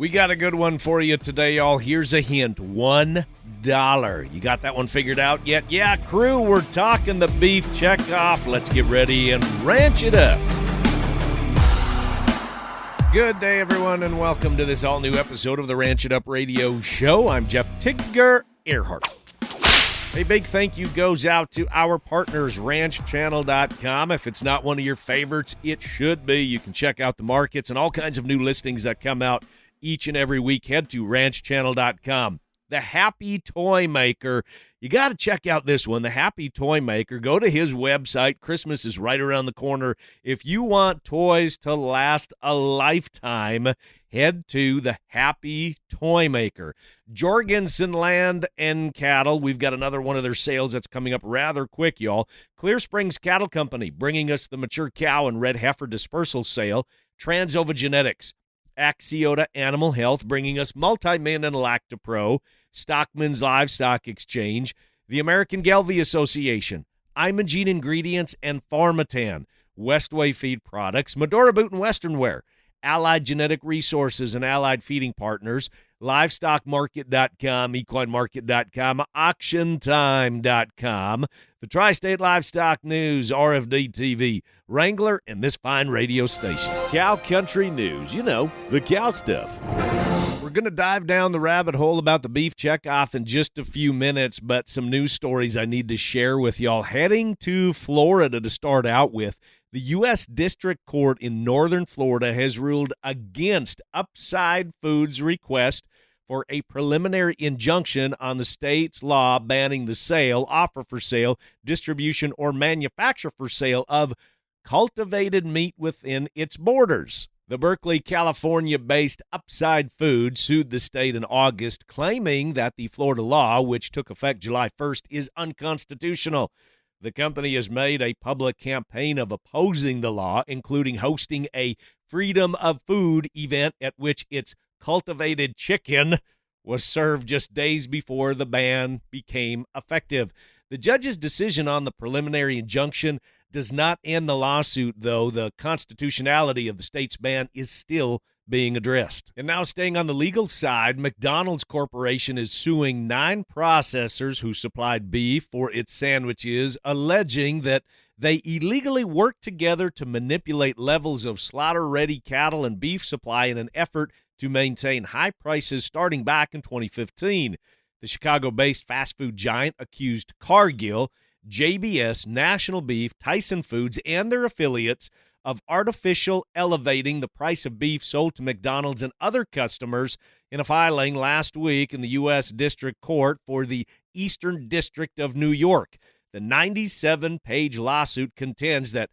We got a good one for you today, y'all. Here's a hint. $1. You got that one figured out yet? Yeah, crew, we're talking the beef checkoff. Let's get ready and ranch it up. Good day, everyone, and welcome to this all-new episode of the Ranch It Up Radio Show. I'm Jeff Tigger Earhart. A big thank you goes out to our partners, ranchchannel.com. If it's not one of your favorites, it should be. You can check out the markets and all kinds of new listings that come out each and every week. Head to ranchchannel.com. The Happy Toy Maker. You got to check out this one, the Happy Toy Maker. Go to his website. Christmas is right around the corner. If you want toys to last a lifetime, head to the Happy Toy Maker. Jorgensen Land and Cattle. We've got another one of their sales that's coming up rather quick, y'all. Clear Springs Cattle Company bringing us the mature cow and red heifer dispersal sale. Transova Genetics. Axiota Animal Health bringing us Multi-Min and Lactopro. Stockman's Livestock Exchange. The American Gelbvieh Association. Imogene Ingredients and Pharmatan. Westway Feed Products. Medora Boot and Western Wear. Allied Genetic Resources and Allied Feeding Partners, LivestockMarket.com, EquineMarket.com, AuctionTime.com, the Tri-State Livestock News, RFD TV, Wrangler, and this fine radio station. Cow Country News, you know, the cow stuff. We're going to dive down the rabbit hole about the beef checkoff in just a few minutes, but some news stories I need to share with y'all. Heading to Florida to start out with. The U.S. District Court in northern Florida has ruled against Upside Foods' request for a preliminary injunction on the state's law banning the sale, offer for sale, distribution, or manufacture for sale of cultivated meat within its borders. The Berkeley, California-based Upside Foods sued the state in August, claiming that the Florida law, which took effect July 1st, is unconstitutional. The company has made a public campaign of opposing the law, including hosting a Freedom of Food event at which its cultivated chicken was served just days before the ban became effective. The judge's decision on the preliminary injunction does not end the lawsuit, though. The constitutionality of the state's ban is still being addressed. And now staying on the legal side, McDonald's Corporation is suing 9 processors who supplied beef for its sandwiches, alleging that they illegally worked together to manipulate levels of slaughter-ready cattle and beef supply in an effort to maintain high prices starting back in 2015. The Chicago-based fast food giant accused Cargill, JBS, National Beef, Tyson Foods, and their affiliates of artificial elevating the price of beef sold to McDonald's and other customers in a filing last week in the U.S. District Court for the Eastern District of New York. The 97-page lawsuit contends that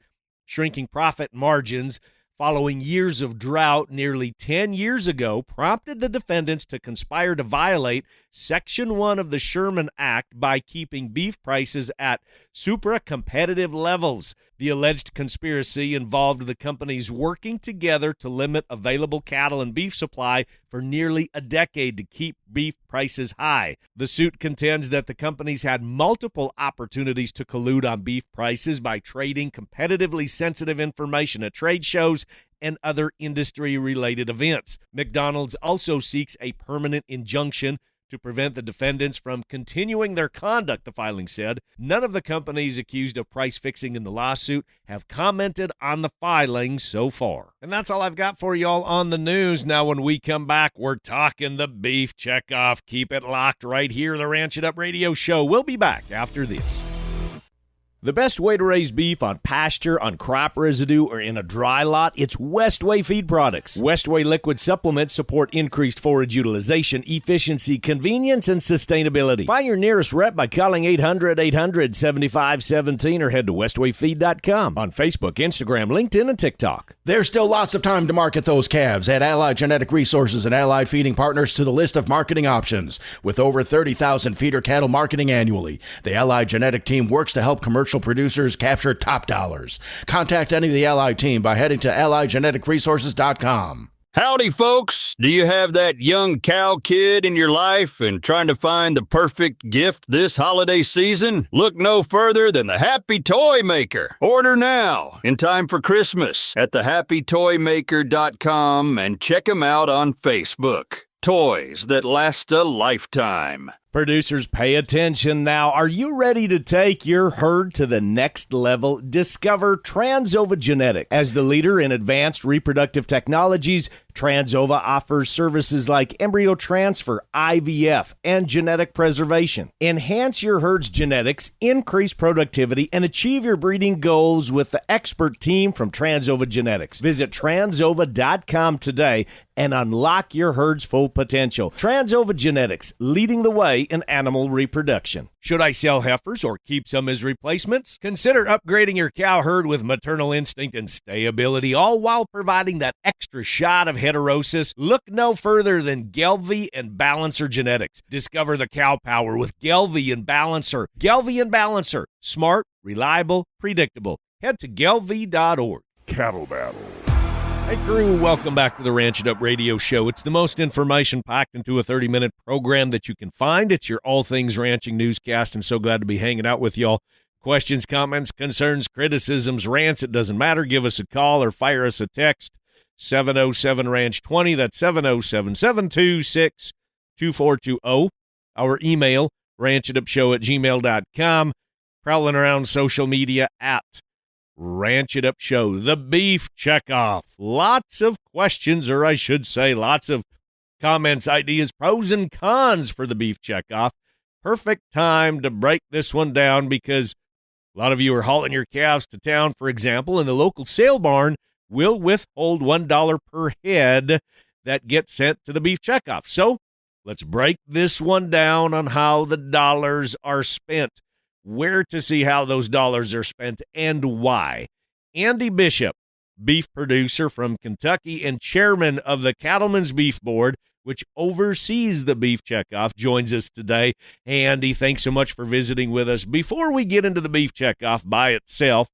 shrinking profit margins following years of drought nearly 10 years ago prompted the defendants to conspire to violate Section 1 of the Sherman Act by keeping beef prices at supra-competitive levels. The alleged conspiracy involved the companies working together to limit available cattle and beef supply for nearly a decade to keep beef prices high. The suit contends that the companies had multiple opportunities to collude on beef prices by trading competitively sensitive information at trade shows and other industry-related events. McDonald's also seeks a permanent injunction to prevent the defendants from continuing their conduct, the filing said. None of the companies accused of price fixing in the lawsuit have commented on the filing so far. And that's all I've got for y'all on the news. Now, when we come back, we're talking the beef checkoff. Keep it locked right here, the Ranch It Up Radio Show. We'll be back after this. The best way to raise beef on pasture, on crop residue, or in a dry lot, it's Westway Feed Products. Westway liquid supplements support increased forage utilization, efficiency, convenience, and sustainability. Find your nearest rep by calling 800-800-7517 or head to westwayfeed.com on Facebook, Instagram, LinkedIn, and TikTok. There's still lots of time to market those calves. Add Allied Genetic Resources and Allied Feeding Partners to the list of marketing options. With over 30,000 feeder cattle marketing annually, the Allied Genetic team works to help commercial producers capture top dollars. Contact any of the Allied team by heading to AlliedGeneticResources.com. Howdy, folks. Do you have that young cow kid in your life and trying to find the perfect gift this holiday season? Look no further than the Happy Toy Maker. Order now in time for Christmas at thehappytoymaker.com and check them out on Facebook. Toys that last a lifetime. Producers, pay attention now. Are you ready to take your herd to the next level? Discover Transova Genetics. As the leader in advanced reproductive technologies, Transova offers services like embryo transfer, IVF, and genetic preservation. Enhance your herd's genetics, increase productivity, and achieve your breeding goals with the expert team from Transova Genetics. Visit transova.com today and unlock your herd's full potential. Transova Genetics, leading the way in animal reproduction. Should I sell heifers or keep some as replacements? Consider upgrading your cow herd with maternal instinct and stayability, all while providing that extra shot of heterosis. Look no further than Gelbvieh and Balancer Genetics. Discover the cow power with Gelbvieh and Balancer. Gelbvieh and Balancer. Smart, reliable, predictable. Head to gelbvieh.org. Cattle Battle. Hey crew, welcome back to the Ranch It Up Radio Show. It's the most information packed into a 30-minute program that you can find. It's your all things ranching newscast, and so glad to be hanging out with y'all. Questions, comments, concerns, criticisms, rants, it doesn't matter. Give us a call or fire us a text. 707-RANCH-20. That's 707-726-2420. Our email, ranchitupshow@gmail.com. Prowling around social media at Ranch It Up Show. The Beef Checkoff. Lots of questions, or I should say lots of comments, ideas, pros and cons for the Beef Checkoff. Perfect time to break this one down because a lot of you are hauling your calves to town, for example, and the local sale barn will withhold $1 per head that gets sent to the Beef Checkoff. So let's break this one down on how the dollars are spent, where to see how those dollars are spent, and why. Andy Bishop, beef producer from Kentucky and chairman of the Cattlemen's Beef Board, which oversees the Beef Checkoff, joins us today. Hey, Andy, thanks so much for visiting with us. Before we get into the Beef Checkoff by itself,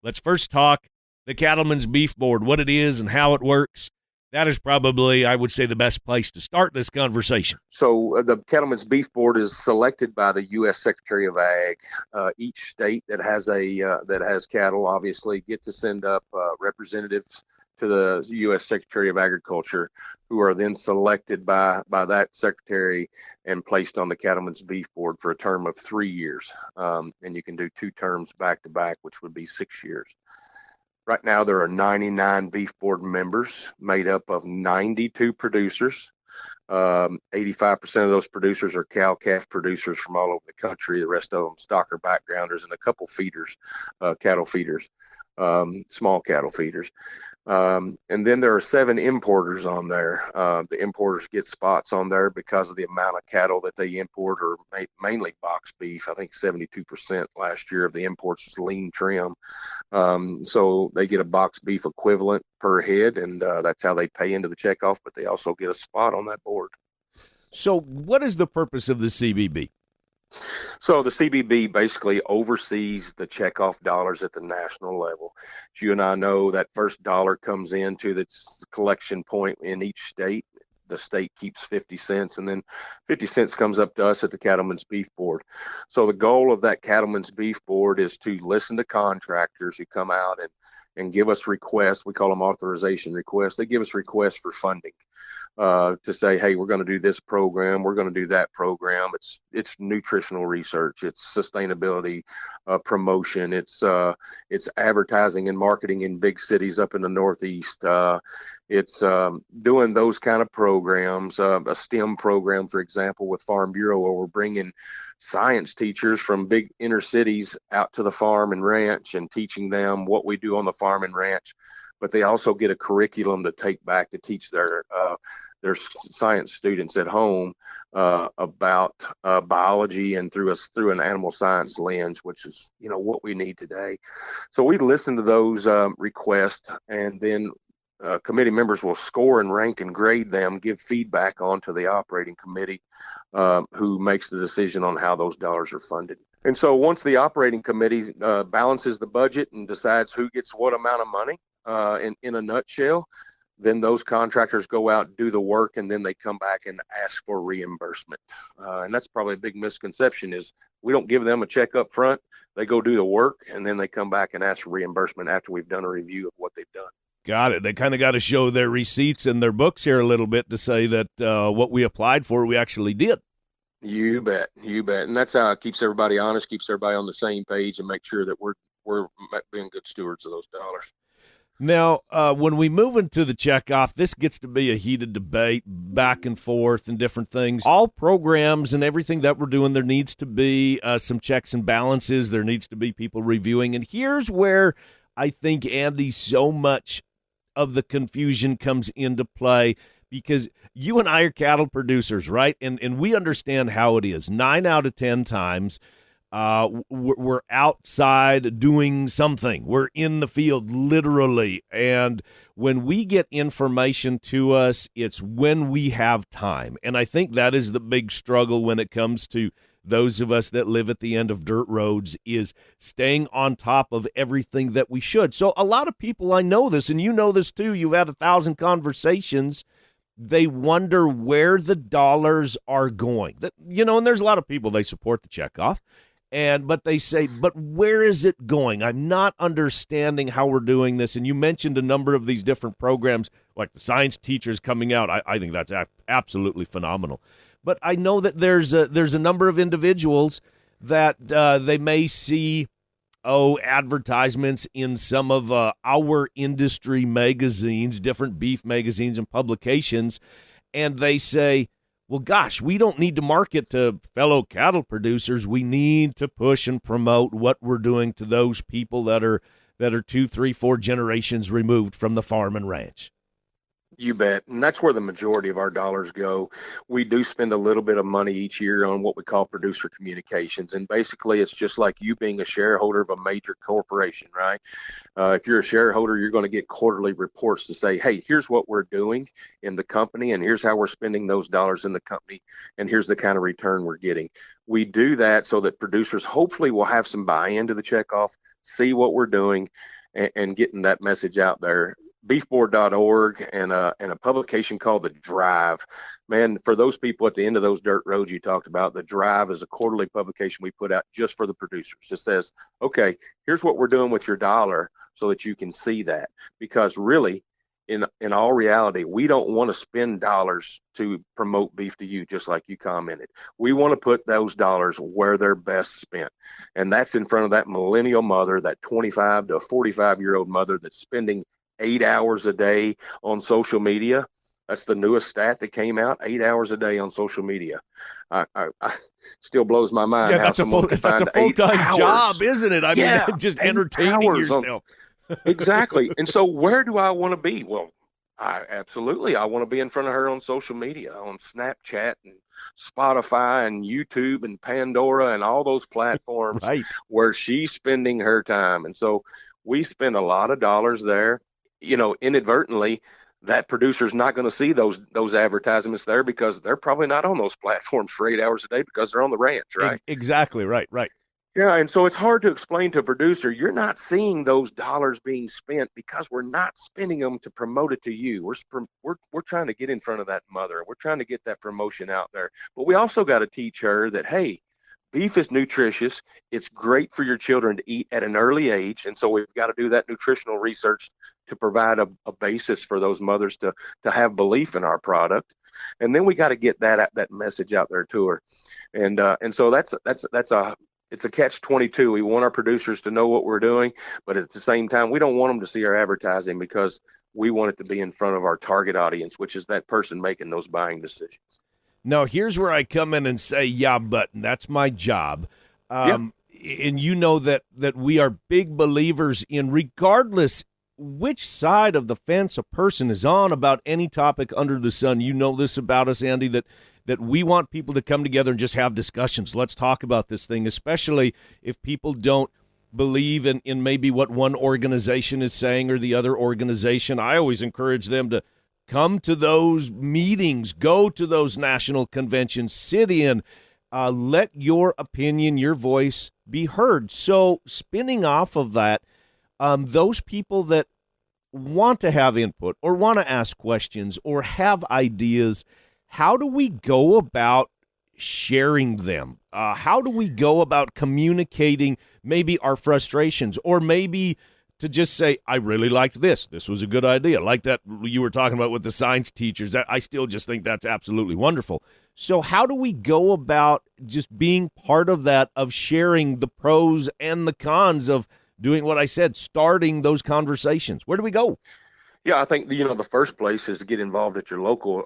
let's first talk the Cattlemen's Beef Board, what it is and how it works. That is probably, I would say, the best place to start this conversation. So the Cattlemen's Beef Board is selected by the U.S. Secretary of Ag. Each state that has cattle, obviously, get to send up representatives to the U.S. Secretary of Agriculture, who are then selected by that secretary and placed on the Cattlemen's Beef Board for a term of 3 years. And you can do 2 terms back to back, which would be 6 years. Right now, there are 99 beef board members made up of 92 producers. 85% of those producers are cow-calf producers from all over the country. The rest of them stocker backgrounders and a couple feeders, cattle feeders, small cattle feeders. And then there are 7 importers on there. The importers get spots on there because of the amount of cattle that they import, or mainly box beef. I think 72% last year of the imports was lean trim. So they get a box beef equivalent per head, and that's how they pay into the checkoff, but they also get a spot on that board. So what is the purpose of the CBB? So the CBB basically oversees the checkoff dollars at the national level. As you and I know, that first dollar comes into the collection point in each state. The state keeps 50 cents, and then 50 cents comes up to us at the Cattlemen's Beef Board. So the goal of that Cattlemen's Beef Board is to listen to contractors who come out and give us requests. We call them authorization requests. They give us requests for funding to say, hey, we're going to do this program, we're going to do that program. It's nutritional research, it's sustainability promotion, it's advertising and marketing in big cities up in the Northeast. It's doing those kind of programs, a STEM program, for example, with Farm Bureau, where we're bringing science teachers from big inner cities out to the farm and ranch and teaching them what we do on the farm and ranch. But they also get a curriculum to take back to teach their science students at home about biology and through an animal science lens, which is what we need today. So we listen to those requests, and then committee members will score and rank and grade them, give feedback on to the operating committee, who makes the decision on how those dollars are funded. And so once the operating committee balances the budget and decides who gets what amount of money, in a nutshell, Then those contractors go out and do the work, and then they come back and ask for reimbursement. And that's probably a big misconception is we don't give them a check up front. They go do the work, and then they come back and ask for reimbursement after we've done a review of what they've done. Got it. They kind of got to show their receipts and their books here a little bit to say that what we applied for, we actually did. You bet. And that's how it keeps everybody honest, keeps everybody on the same page, and make sure that we're being good stewards of those dollars. Now, when we move into the checkoff, this gets to be a heated debate back and forth and different things. All programs and everything that we're doing, there needs to be some checks and balances. There needs to be people reviewing. And here's where I think, Andy, so much of the confusion comes into play, because you and I are cattle producers, right? And we understand how it is. 9 out of 10 times, we're outside doing something. We're in the field literally. And when we get information to us, it's when we have time. And I think that is the big struggle when it comes to those of us that live at the end of dirt roads, is staying on top of everything that we should. So a lot of people, I know this, and you know this too, you've had 1,000 conversations, they wonder where the dollars are going. And there's a lot of people, they support the checkoff, but they say, but where is it going? I'm not understanding how we're doing this. And you mentioned a number of these different programs, like the science teachers coming out. I think that's absolutely phenomenal. But I know that there's a number of individuals that they may see advertisements in some of our industry magazines, different beef magazines and publications, and they say, well, gosh, we don't need to market to fellow cattle producers. We need to push and promote what we're doing to those people that are 2, 3, 4 generations removed from the farm and ranch. You bet. And that's where the majority of our dollars go. We do spend a little bit of money each year on what we call producer communications. And basically, it's just like you being a shareholder of a major corporation, right? If you're a shareholder, you're going to get quarterly reports to say, hey, here's what we're doing in the company, and here's how we're spending those dollars in the company, and here's the kind of return we're getting. We do that so that producers hopefully will have some buy-in to the checkoff, see what we're doing, and getting that message out there. Beefboard.org and a publication called The Drive. Man, for those people at the end of those dirt roads you talked about, The Drive is a quarterly publication we put out just for the producers. It says, okay, here's what we're doing with your dollar so that you can see that. Because really, in all reality, we don't want to spend dollars to promote beef to you, just like you commented. We want to put those dollars where they're best spent. And that's in front of that millennial mother, that 25 to 45-year-old mother that's spending 8 hours a day on social media. That's the newest stat that came out, 8 hours a day on social media. I still blows my mind. Yeah, that's a full-time job, isn't it? I mean, just entertaining yourself. Exactly. And so where do I want to be? Well, I want to be in front of her on social media, on Snapchat and Spotify and YouTube and Pandora and all those platforms right, where she's spending her time. And so we spend a lot of dollars there. Inadvertently, that producer's not going to see those advertisements there because they're probably not on those platforms for 8 hours a day because they're on the ranch, right? Exactly, right. Yeah, and so it's hard to explain to a producer, you're not seeing those dollars being spent because we're not spending them to promote it to you. We're trying to get in front of that mother. We're trying to get that promotion out there. But we also got to teach her that, hey, beef is nutritious. It's great for your children to eat at an early age. And so we've got to do that nutritional research to provide a basis for those mothers to have belief in our product. And then we got to get that message out there to her. And so it's a catch-22. We want our producers to know what we're doing, but at the same time, we don't want them to see our advertising because we want it to be in front of our target audience, which is that person making those buying decisions. Now, here's where I come in and say, yeah, but that's my job. And you know that we are big believers in, regardless which side of the fence a person is on about any topic under the sun. You know this about us, Andy, that we want people to come together and just have discussions. Let's talk about this thing, especially if people don't believe in maybe what one organization is saying or the other organization. I always encourage them to come to those meetings, go to those national conventions, sit in, let your opinion, your voice be heard. So spinning off of that, those people that want to have input or want to ask questions or have ideas, how do we go about sharing them? How do we go about communicating maybe our frustrations, or maybe to just say, I really liked this. This was a good idea. Like that you were talking about with the science teachers. That I still just think that's absolutely wonderful. So how do we go about just being part of that, of sharing the pros and the cons of doing what I said, starting those conversations? Where do we go? Yeah, I think, the first place is to get involved at your local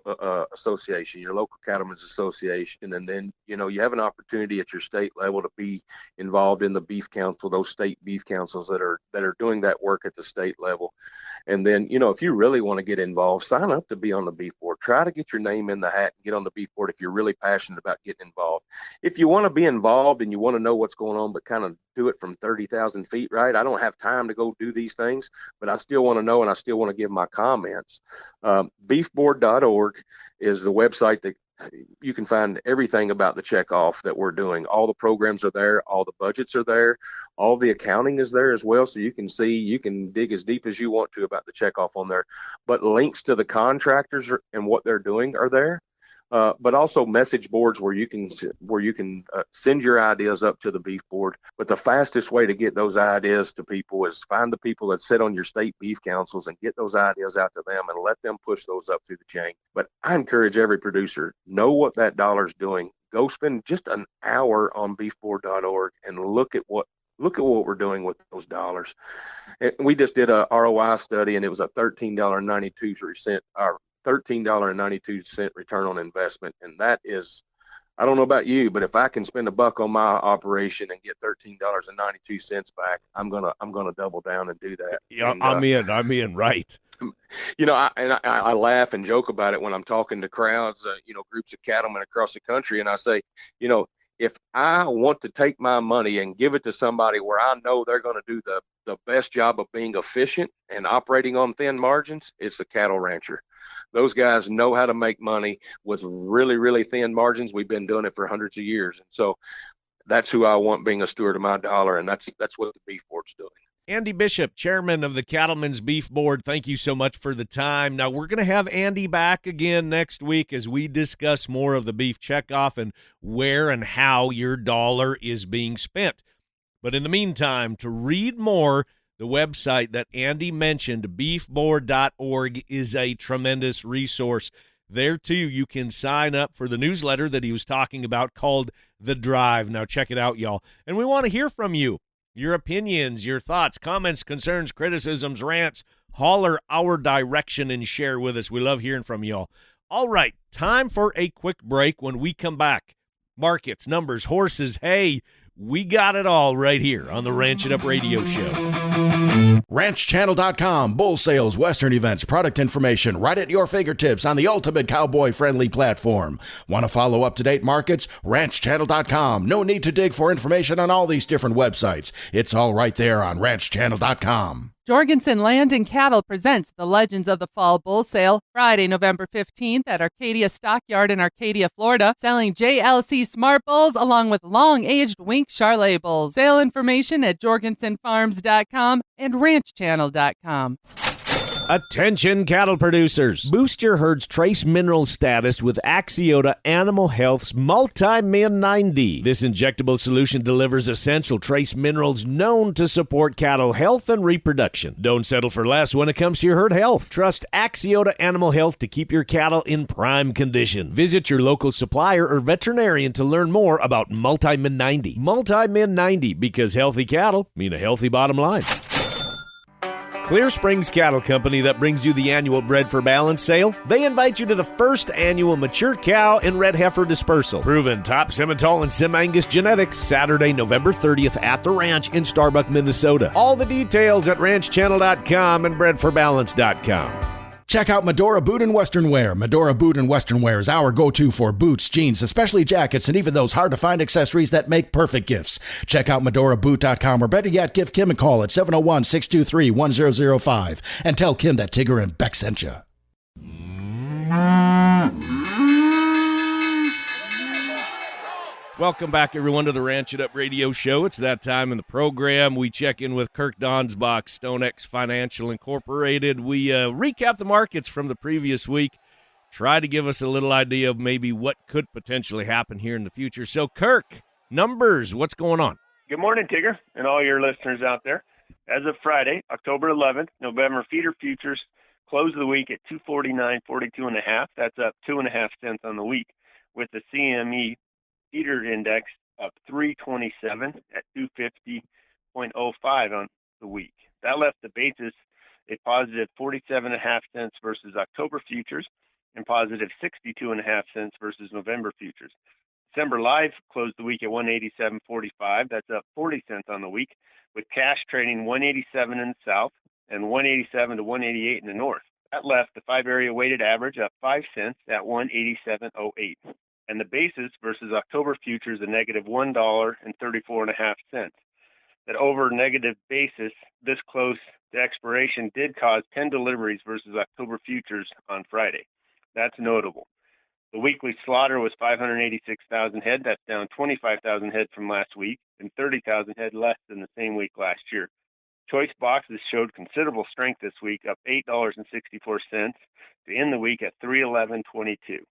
association, your local cattlemen's association. And then, you have an opportunity at your state level to be involved in the beef council, those state beef councils that are doing that work at the state level. And then, if you really want to get involved, sign up to be on the beef board. Try to get your name in the hat and get on the beef board if you're really passionate about getting involved. If you want to be involved and you want to know what's going on, but kind of do it from 30,000 feet, right? I don't have time to go do these things, but I still want to know and I still want to give my comments. Beefboard.org is the website that you can find everything about the Checkoff that we're doing. All the programs are there. All the budgets are there. All the accounting is there as well. So you can see, you can dig as deep as you want to about the Checkoff on there. But links to the contractors and what they're doing are there. But also message boards where you can send your ideas up to the beef board. But the fastest way to get those ideas to people is find the people that sit on your state beef councils and get those ideas out to them and let them push those up through the chain. But I encourage every producer, know what that dollar's doing. Go spend just an hour on beefboard.org and look at what we're doing with those dollars. And we just did a ROI study, and it was a $13.92 return on investment. And that is, I don't know about you, but if I can spend $1 on my operation and get $13.92 back, I'm gonna double down and do that. Yeah, and, I'm in, right. I laugh and joke about it when I'm talking to crowds, groups of cattlemen across the country, and I say, if I want to take my money and give it to somebody where I know they're going to do the best job of being efficient and operating on thin margins, it's the cattle rancher. Those guys know how to make money with really, really thin margins. We've been doing it for hundreds of years. And so that's who I want being a steward of my dollar, and that's what the beef board's doing. Andy Bishop, chairman of the Cattlemen's Beef Board, thank you so much for the time. Now, we're going to have Andy back again next week as we discuss more of the beef checkoff and where and how your dollar is being spent. But in the meantime, to read more, the website that Andy mentioned, beefboard.org, is a tremendous resource. There, too, you can sign up for the newsletter that he was talking about called The Drive. Now, check it out, y'all. And we want to hear from you. Your opinions, your thoughts, comments, concerns, criticisms, rants, holler our direction and share with us. We love hearing from y'all. All right, time for a quick break. When we come back, markets, numbers, horses, hay, we got it all right here on the Ranch It Up Radio Show. RanchChannel.com, bull sales, western events, product information, right at your fingertips on the ultimate cowboy-friendly platform. Want to follow up-to-date markets? RanchChannel.com. No need to dig for information on all these different websites. It's all right there on RanchChannel.com. Jorgensen Land and Cattle presents the Legends of the Fall Bull Sale, Friday, November 15th at Arcadia Stockyard in Arcadia, Florida, selling JLC Smart Bulls along with long-aged Wink Charlet bulls. Sale information at jorgensenfarms.com and ranchchannel.com. Attention cattle producers. Boost your herd's trace mineral status with Axiota Animal Health's Multi-Min 90. This injectable solution delivers essential trace minerals known to support cattle health and reproduction. Don't settle for less when it comes to your herd health. Trust Axiota Animal Health to keep your cattle in prime condition. Visit your local supplier or veterinarian to learn more about Multi-Min 90. Multi-Min 90, because healthy cattle mean a healthy bottom line. Clear Springs Cattle Company, that brings you the annual Bred for Balance sale. They invite you to the first annual mature cow and red heifer dispersal. Proven top Simmental and Sim-Angus genetics, Saturday, November 30th at the ranch in Starbuck, Minnesota. All the details at ranchchannel.com and bredforbalance.com. Check out Medora Boot and Western Wear. Medora Boot and Western Wear is our go-to for boots, jeans, especially jackets, and even those hard-to-find accessories that make perfect gifts. Check out MedoraBoot.com, or better yet, give Kim a call at 701-623-1005 and tell Kim that Tigger and Beck sent you. Welcome back, everyone, to the Ranch It Up radio show. It's that time in the program. We check in with Kirk Donsbach, StoneX Financial Incorporated. We recap the markets from the previous week, try to give us a little idea of maybe what could potentially happen here in the future. So, Kirk, numbers, what's going on? Good morning, Tigger, and all your listeners out there. As of Friday, October 11th, November feeder futures closed the week at 249.42.5. That's up 2.5 cents on the week, with the CME feeder index up 327 at 250.05 on the week. That left the basis a positive 47.5 cents versus October futures and positive 62.5 cents versus November futures. December live closed the week at 187.45. That's up 40 cents on the week, with cash trading 187 in the south and 187 to 188 in the north. That left the 5-area weighted average up 5 cents at 187.08. And the basis versus October futures a negative $1.34.5. That over negative basis this close to expiration did cause 10 deliveries versus October futures on Friday. That's notable. The weekly slaughter was 586,000 head. That's down 25,000 head from last week and 30,000 head less than the same week last year. Choice boxes showed considerable strength this week, up $8.64 to end the week at $311.22.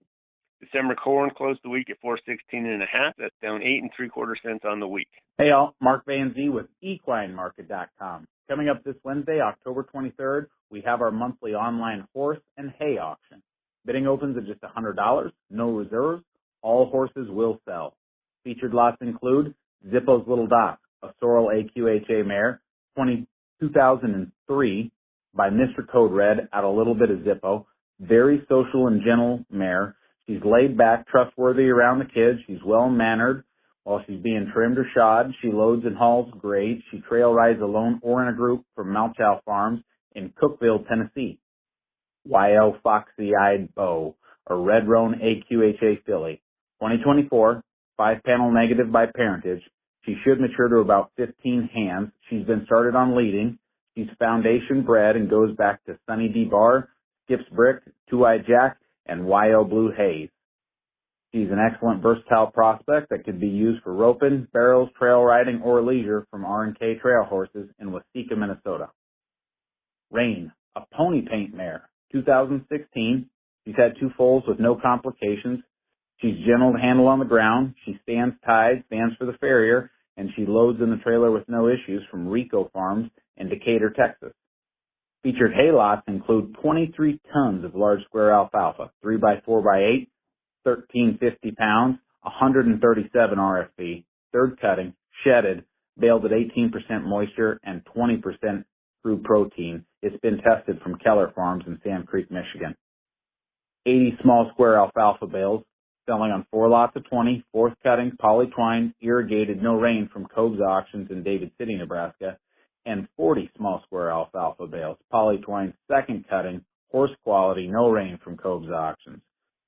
December corn closed the week at $416.5. That's down 8 3/4 cents on the week. Hey all, Mark VanZee with EquineMarket.com. Coming up this Wednesday, October 23rd, we have our monthly online horse and hay auction. Bidding opens at just $100, no reserves. All horses will sell. Featured lots include Zippo's Little Doc, a Sorrel AQHA mare, 2003 by Mr. Code Red at a little bit of Zippo. Very social and gentle mare. She's laid back, trustworthy around the kids. She's well-mannered. While she's being trimmed or shod, she loads and hauls great. She trail rides alone or in a group from Malchow Farms in Cookeville, Tennessee. YO Foxy-Eyed Bow, a Red Roan AQHA filly. 2024, 5-panel negative by parentage. She should mature to about 15 hands. She's been started on leading. She's foundation bred and goes back to Sunny D. Bar, Skips Brick, Two-Eyed Jack, and YO Blue Haze. She's an excellent versatile prospect that could be used for roping, barrels, trail riding, or leisure from R&K Trail Horses in Waseca, Minnesota. Rain, a pony paint mare, 2016. She's had 2 foals with no complications. She's gentle to handle on the ground. She stands tied, stands for the farrier, and she loads in the trailer with no issues from Rico Farms in Decatur, Texas. Featured hay lots include 23 tons of large square alfalfa, 3x4x8, 1,350 pounds, 137 RFB, third cutting, shedded, baled at 18% moisture and 20% crude protein. It's been tested from Keller Farms in Sand Creek, Michigan. 80 small square alfalfa bales, selling on 4 lots of 20, fourth cutting, poly-twined, irrigated, no rain from Cobb's Auctions in David City, Nebraska, and 40 small square alfalfa bales, poly-twined, second cutting, horse quality, no rain from Cobb's Auctions.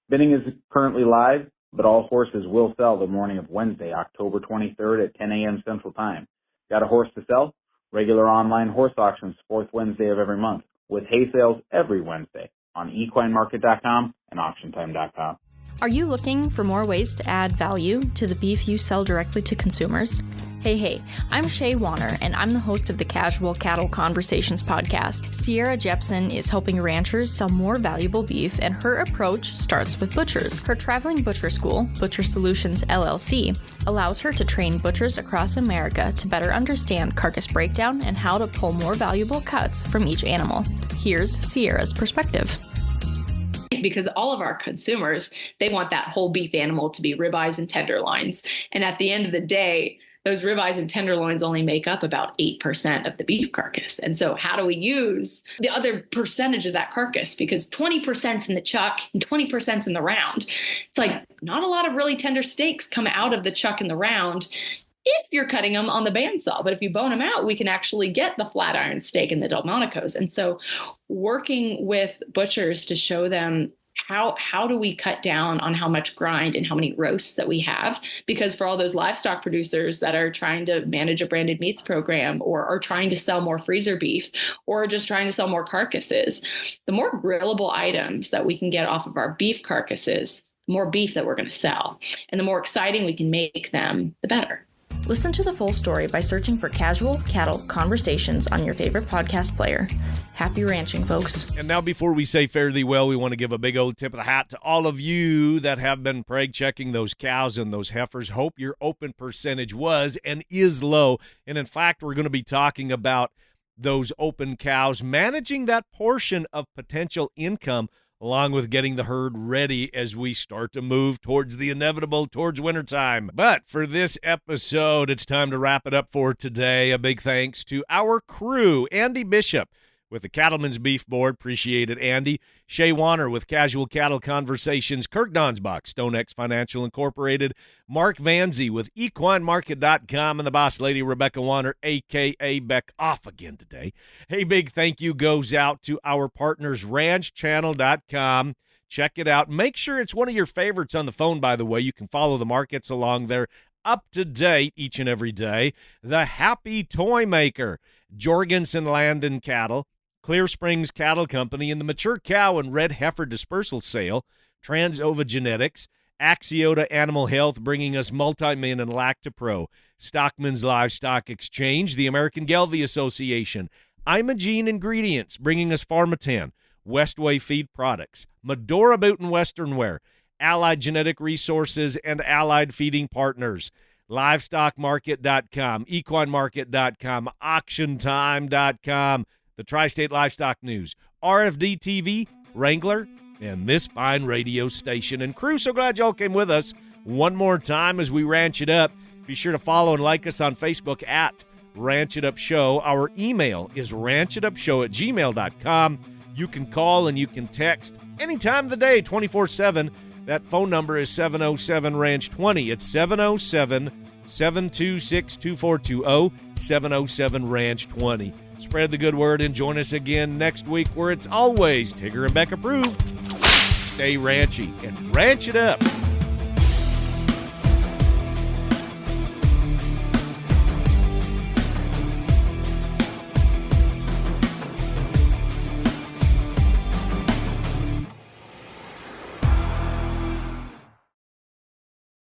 Bidding is currently live, but all horses will sell the morning of Wednesday, October 23rd at 10 a.m. Central Time. Got a horse to sell? Regular online horse auctions, 4th Wednesday of every month, with hay sales every Wednesday on EquineMarket.com and AuctionTime.com. Are you looking for more ways to add value to the beef you sell directly to consumers? Hey, I'm Shaye Wanner, and I'm the host of the Casual Cattle Conversations podcast. Sierra Jepson is helping ranchers sell more valuable beef, and her approach starts with butchers. Her traveling butcher school, Butcher Solutions LLC, allows her to train butchers across America to better understand carcass breakdown and how to pull more valuable cuts from each animal. Here's Sierra's perspective. Because all of our consumers, they want that whole beef animal to be ribeyes and tenderloins. And at the end of the day, those ribeyes and tenderloins only make up about 8% of the beef carcass. And so how do we use the other percentage of that carcass? Because 20% in the chuck and 20% in the round. It's like not a lot of really tender steaks come out of the chuck and the round if you're cutting them on the bandsaw. But if you bone them out, we can actually get the flat iron steak and the Delmonicos. And so working with butchers to show them how do we cut down on how much grind and how many roasts that we have? Because for all those livestock producers that are trying to manage a branded meats program or are trying to sell more freezer beef or just trying to sell more carcasses, the more grillable items that we can get off of our beef carcasses, the more beef that we're going to sell. And the more exciting we can make them, the better. Listen to the full story by searching for Casual Cattle Conversations on your favorite podcast player. Happy ranching, folks. And now before we say fare thee well, we want to give a big old tip of the hat to all of you that have been preg checking those cows and those heifers. Hope your open percentage was and is low. And in fact, we're going to be talking about those open cows, managing that portion of potential income along with getting the herd ready as we start to move towards the inevitable, towards wintertime. But for this episode, it's time to wrap it up for today. A big thanks to our crew, Andy Bishop with the Cattlemen's Beef Board. Appreciate it, Andy. Shaye Wanner with Casual Cattle Conversations. Kirk Donsbach, StoneX Financial Incorporated. Mark VanZee with EquineMarket.com. And the boss lady, Rebecca Wanner, a.k.a. Beck, off again today. Hey, big thank you goes out to our partners, RanchChannel.com. Check it out. Make sure it's one of your favorites on the phone, by the way. You can follow the markets along there up to date each and every day. The Happy Toy Maker, Jorgensen Land and Cattle, Clear Springs Cattle Company, and the Mature Cow and Red Heifer Dispersal Sale, Transova Genetics, Axiota Animal Health, bringing us Multi-Min and Lactapro, Stockman's Livestock Exchange, the American Gelbvieh Association, Imogene Ingredients, bringing us Pharmatan, Westway Feed Products, Medora Boot and Western Wear, Allied Genetic Resources, and Allied Feeding Partners, LivestockMarket.com, EquineMarket.com, AuctionTime.com, the Tri-State Livestock News, RFD TV, Wrangler, and this fine radio station. And crew, so glad y'all came with us one more time as we ranch it up. Be sure to follow and like us on Facebook at Ranch It Up Show. Our email is ranchitupshow@gmail.com. You can call and you can text any time of the day, 24/7. That phone number is 707-RANCH-20. It's 707-726-2420, 707-RANCH-20. Spread the good word and join us again next week where it's always Tigger and Beck approved. Stay ranchy and ranch it up.